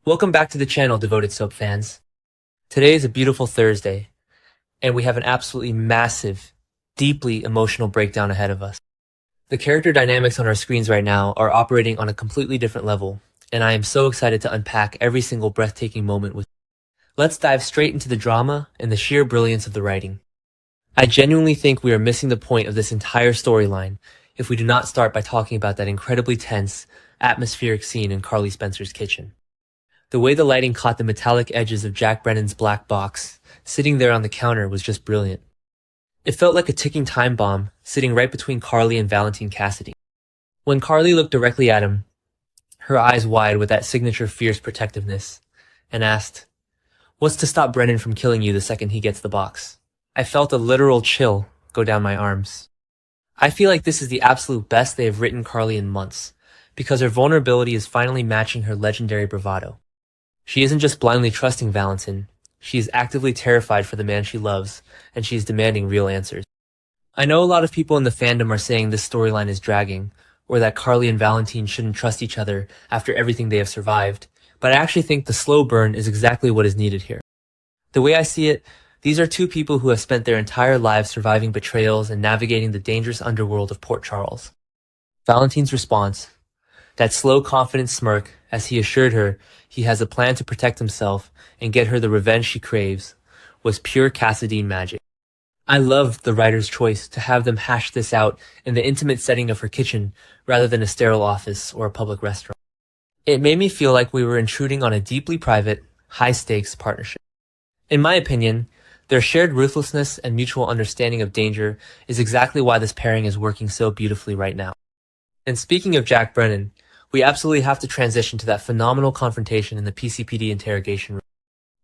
Welcome back to the channel, devoted soap fans. Today is a beautiful Thursday, and we have an absolutely massive, deeply emotional breakdown ahead of us. The character dynamics on our screens right now are operating on a completely different level, and I am so excited to unpack every single breathtaking moment with you. Let's dive straight into the drama and the sheer brilliance of the writing. I genuinely think we are missing the point of this entire storyline if we do not start by talking about that incredibly tense, atmospheric scene in Carly Spencer's kitchen. The way the lighting caught the metallic edges of Jack Brennan's black box, sitting there on the counter, was just brilliant. It felt like a ticking time bomb, sitting right between Carly and Valentin Cassidy. When Carly looked directly at him, her eyes wide with that signature fierce protectiveness, and asked, "What's to stop Brennan from killing you the second he gets the box?" I felt a literal chill go down my arms. I feel like this is the absolute best they have written Carly in months, because her vulnerability is finally matching her legendary bravado. She isn't just blindly trusting Valentin, she is actively terrified for the man she loves, and she is demanding real answers. I know a lot of people in the fandom are saying this storyline is dragging, or that Carly and Valentin shouldn't trust each other after everything they have survived, but I actually think the slow burn is exactly what is needed here. The way I see it, these are two people who have spent their entire lives surviving betrayals and navigating the dangerous underworld of Port Charles. Valentin's response, that slow, confident smirk as he assured her he has a plan to protect himself and get her the revenge she craves, was pure Cassadine magic. I loved the writer's choice to have them hash this out in the intimate setting of her kitchen rather than a sterile office or a public restaurant. It made me feel like we were intruding on a deeply private, high-stakes partnership. In my opinion, their shared ruthlessness and mutual understanding of danger is exactly why this pairing is working so beautifully right now. And speaking of Jack Brennan, we absolutely have to transition to that phenomenal confrontation in the PCPD interrogation room.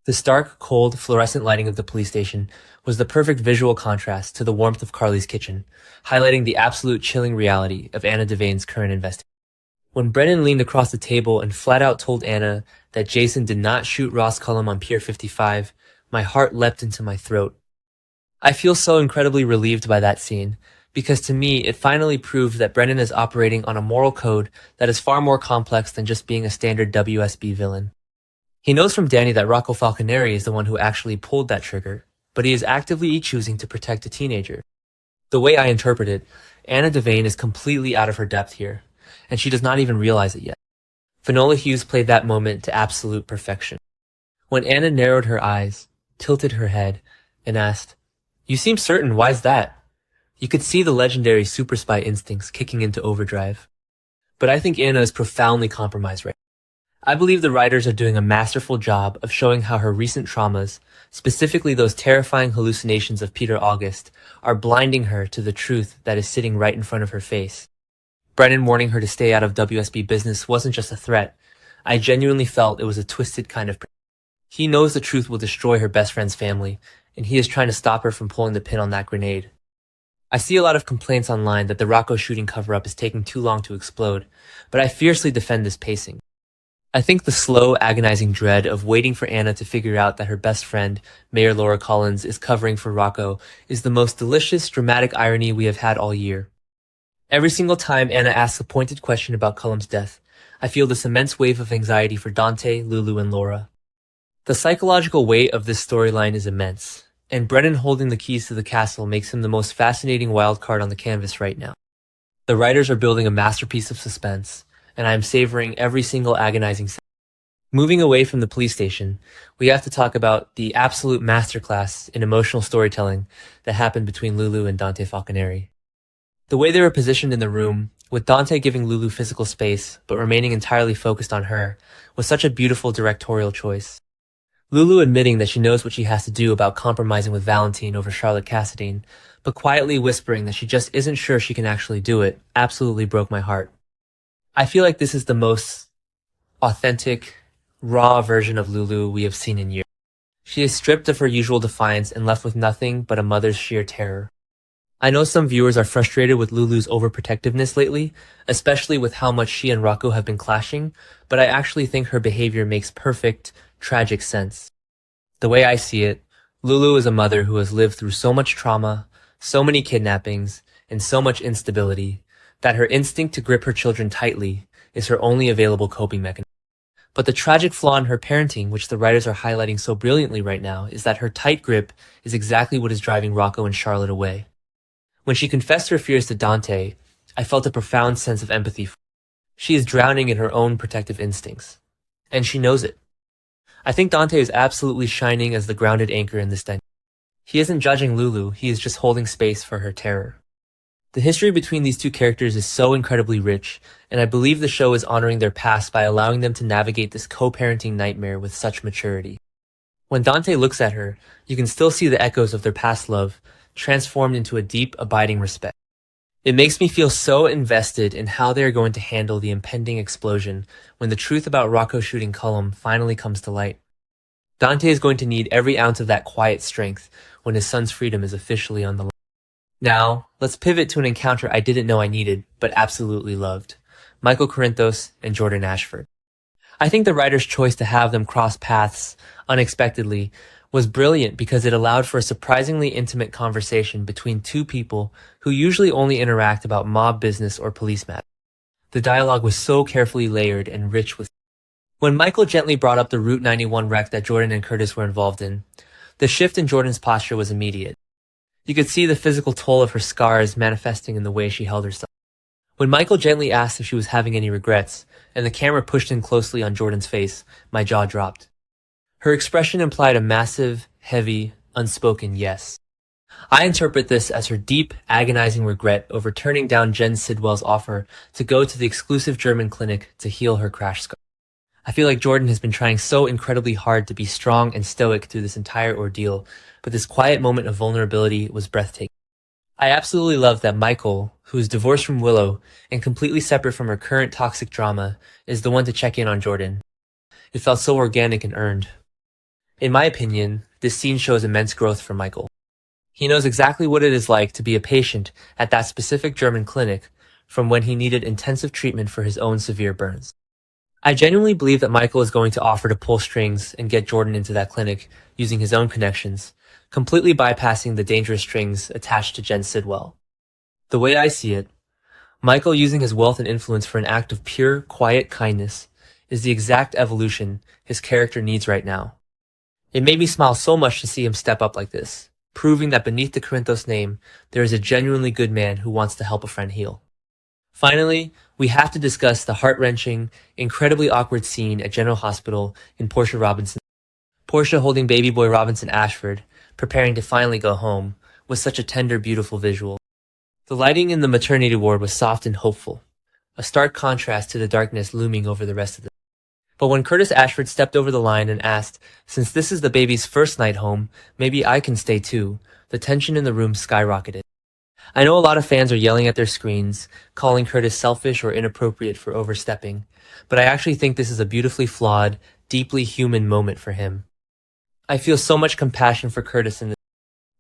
The stark, cold, fluorescent lighting of the police station was the perfect visual contrast to the warmth of Carly's kitchen, highlighting the absolute chilling reality of Anna Devane's current investigation. When Brennan leaned across the table and flat out told Anna that Jason did not shoot Ross Cullum on Pier 55, my heart leapt into my throat. I feel so incredibly relieved by that scene, because to me, it finally proved that Brennan is operating on a moral code that is far more complex than just being a standard WSB villain. He knows from Danny that Rocco Falconeri is the one who actually pulled that trigger, but he is actively choosing to protect a teenager. The way I interpret it, Anna Devane is completely out of her depth here, and she does not even realize it yet. Finola Hughes played that moment to absolute perfection. When Anna narrowed her eyes, tilted her head, and asked, "You seem certain, why's that?" You could see the legendary super spy instincts kicking into overdrive. But I think Anna is profoundly compromised right now. I believe the writers are doing a masterful job of showing how her recent traumas, specifically those terrifying hallucinations of Peter August, are blinding her to the truth that is sitting right in front of her face. Brennan warning her to stay out of WSB business wasn't just a threat. I genuinely felt it was a twisted kind of... He knows the truth will destroy her best friend's family, and he is trying to stop her from pulling the pin on that grenade. I see a lot of complaints online that the Rocco shooting cover-up is taking too long to explode, but I fiercely defend this pacing. I think the slow, agonizing dread of waiting for Anna to figure out that her best friend, Mayor Laura Collins, is covering for Rocco is the most delicious, dramatic irony we have had all year. Every single time Anna asks a pointed question about Cullum's death, I feel this immense wave of anxiety for Dante, Lulu, and Laura. The psychological weight of this storyline is immense, and Brennan holding the keys to the castle makes him the most fascinating wildcard on the canvas right now. The writers are building a masterpiece of suspense, and I am savoring every single agonizing second. Moving away from the police station, we have to talk about the absolute masterclass in emotional storytelling that happened between Lulu and Dante Falconeri. The way they were positioned in the room, with Dante giving Lulu physical space but remaining entirely focused on her, was such a beautiful directorial choice. Lulu admitting that she knows what she has to do about compromising with Valentin over Charlotte Cassadine, but quietly whispering that she just isn't sure she can actually do it, absolutely broke my heart. I feel like this is the most authentic, raw version of Lulu we have seen in years. She is stripped of her usual defiance and left with nothing but a mother's sheer terror. I know some viewers are frustrated with Lulu's overprotectiveness lately, especially with how much she and Rocco have been clashing, but I actually think her behavior makes perfect, tragic sense. The way I see it, Lulu is a mother who has lived through so much trauma, so many kidnappings, and so much instability, that her instinct to grip her children tightly is her only available coping mechanism. But the tragic flaw in her parenting, which the writers are highlighting so brilliantly right now, is that her tight grip is exactly what is driving Rocco and Charlotte away. When she confessed her fears to Dante, I felt a profound sense of empathy for her. She is drowning in her own protective instincts. And she knows it. I think Dante is absolutely shining as the grounded anchor in this dynamic. He isn't judging Lulu, he is just holding space for her terror. The history between these two characters is so incredibly rich, and I believe the show is honoring their past by allowing them to navigate this co-parenting nightmare with such maturity. When Dante looks at her, you can still see the echoes of their past love, transformed into a deep, abiding respect. It makes me feel so invested in how they are going to handle the impending explosion when the truth about Rocco shooting Cullum finally comes to light. Dante is going to need every ounce of that quiet strength when his son's freedom is officially on the line. Now, let's pivot to an encounter I didn't know I needed, but absolutely loved. Michael Corinthos and Jordan Ashford. I think the writer's choice to have them cross paths unexpectedly was brilliant because it allowed for a surprisingly intimate conversation between two people who usually only interact about mob business or police matters. The dialogue was so carefully layered and rich with. When Michael gently brought up the Route 91 wreck that Jordan and Curtis were involved in, the shift in Jordan's posture was immediate. You could see the physical toll of her scars manifesting in the way she held herself. When Michael gently asked if she was having any regrets, and the camera pushed in closely on Jordan's face, my jaw dropped. Her expression implied a massive, heavy, unspoken yes. I interpret this as her deep, agonizing regret over turning down Jen Sidwell's offer to go to the exclusive German clinic to heal her crash scar. I feel like Jordan has been trying so incredibly hard to be strong and stoic through this entire ordeal, but this quiet moment of vulnerability was breathtaking. I absolutely love that Michael, who is divorced from Willow and completely separate from her current toxic drama, is the one to check in on Jordan. It felt so organic and earned. In my opinion, this scene shows immense growth for Michael. He knows exactly what it is like to be a patient at that specific German clinic from when he needed intensive treatment for his own severe burns. I genuinely believe that Michael is going to offer to pull strings and get Jordan into that clinic using his own connections, completely bypassing the dangerous strings attached to Jen Sidwell. The way I see it, Michael using his wealth and influence for an act of pure, quiet kindness is the exact evolution his character needs right now. It made me smile so much to see him step up like this, proving that beneath the Corinthos name, there is a genuinely good man who wants to help a friend heal. Finally, we have to discuss the heart-wrenching, incredibly awkward scene at General Hospital in Portia holding baby boy Robinson Ashford, preparing to finally go home, was such a tender, beautiful visual. The lighting in the maternity ward was soft and hopeful, a stark contrast to the darkness looming over the rest of the. But when Curtis Ashford stepped over the line and asked, since this is the baby's first night home, maybe I can stay too, the tension in the room skyrocketed. I know a lot of fans are yelling at their screens, calling Curtis selfish or inappropriate for overstepping, but I actually think this is a beautifully flawed, deeply human moment for him. I feel so much compassion for Curtis in this.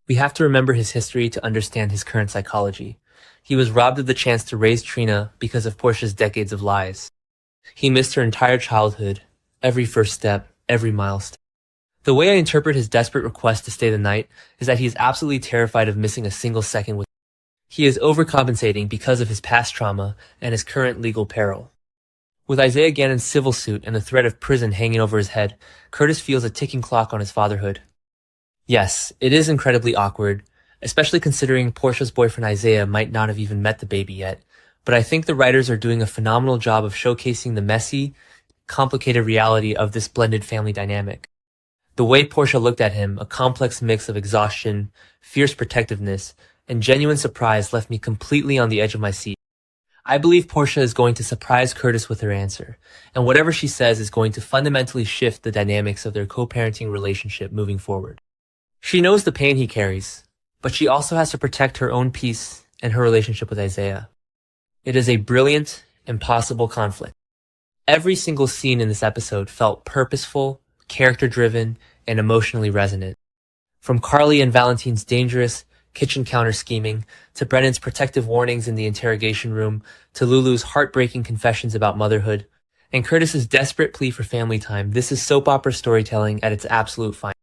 We have to remember his history to understand his current psychology. He was robbed of the chance to raise Trina because of Portia's decades of lies. He missed her entire childhood, every first step, every milestone. The way I interpret his desperate request to stay the night is that he is absolutely terrified of missing a single second with. He is overcompensating because of his past trauma and his current legal peril. With Isaiah Gannon's civil suit and the threat of prison hanging over his head, Curtis feels a ticking clock on his fatherhood. Yes, it is incredibly awkward, especially considering Portia's boyfriend Isaiah might not have even met the baby yet, but I think the writers are doing a phenomenal job of showcasing the messy, complicated reality of this blended family dynamic. The way Portia looked at him, a complex mix of exhaustion, fierce protectiveness, and genuine surprise left me completely on the edge of my seat. I believe Portia is going to surprise Curtis with her answer, and whatever she says is going to fundamentally shift the dynamics of their co-parenting relationship moving forward. She knows the pain he carries, but she also has to protect her own peace and her relationship with Isaiah. It is a brilliant, impossible conflict. Every single scene in this episode felt purposeful, character-driven, and emotionally resonant. From Carly and Valentin's dangerous, kitchen counter scheming, to Brennan's protective warnings in the interrogation room, to Lulu's heartbreaking confessions about motherhood, and Curtis's desperate plea for family time, this is soap opera storytelling at its absolute finest.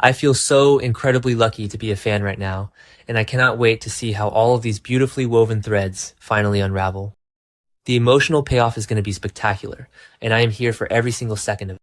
I feel so incredibly lucky to be a fan right now, and I cannot wait to see how all of these beautifully woven threads finally unravel. The emotional payoff is going to be spectacular, and I am here for every single second of it.